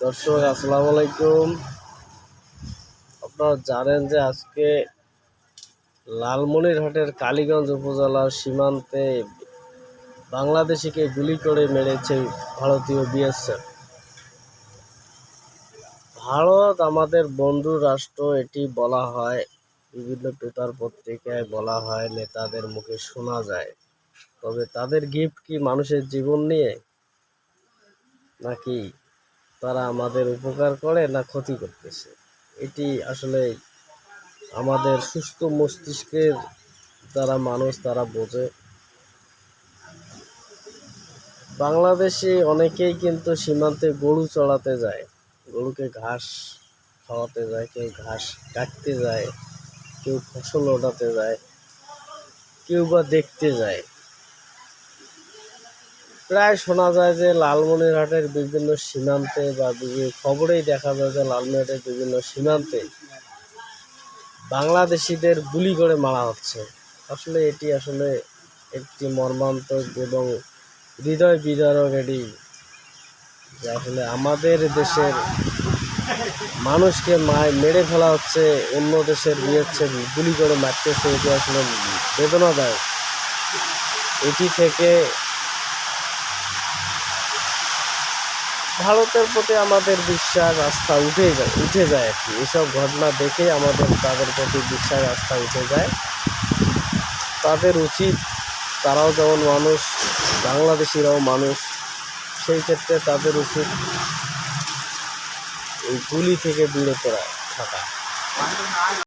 দর্শক আসসালামু আলাইকুম। আপনারা জানেন যে আজকে লালমনিরহাটের কালীগঞ্জ উপজেলার সীমান্তে বাংলাদেশিকে গুলি করে মেরেছে ভারতীয় বিএসএফ। ভারত আমাদের বন্ধু রাষ্ট্র, এটি বলা হয়, বিভিন্ন পেপার পত্রিকায় বলা হয়, নেতাদের মুখে শোনা যায়। তবে তাদের গিফট কি মানুষের জীবন নিয়ে, নাকি তারা আমাদের উপকার করে না ক্ষতি করতেছে? এটি আসলে আমাদের সুস্থ মস্তিষ্কের যারা মানুষ তারা বোঝে। বাংলাদেশে অনেকেই কিন্তু সীমান্তে গরু চড়াতে যায়, গরুকে ঘাস খাওয়াতে যায়, কেউ ঘাস কাটতে যায়, কেউ ফসল ওঠাতে যায়, কেউ বা দেখতে যায়। প্রায় শোনা যায় যে লালমনিরহাটের বিভিন্ন সীমান্তে বা বিভিন্ন খবরেই দেখা যায় যে লালমনিরহাটের বিভিন্ন সীমান্তে বাংলাদেশিদের গুলি করে মারা হচ্ছে। আসলে এটি আসলে একটি মর্মান্তিক এবং হৃদয় বিদারক। এটি যে আসলে আমাদের দেশের মানুষকে মেরে ফেলা হচ্ছে, অন্য দেশের গুলি করে মারতেছে, এটি আসলে বেদনাদায়ক। এটি থেকে ভারতের প্রতি আমাদের বিশ্বাস আস্থা উঠে যায় আর কি। এসব ঘটনা দেখে আমাদের তাদের প্রতি বিশ্বাস আস্থা উঠে যায়। তাদের উচিত, তারাও যেমন মানুষ, বাংলাদেশিরাও মানুষ, সেই ক্ষেত্রে তাদের উচিত এই গুলি থেকে বিরত থাকা।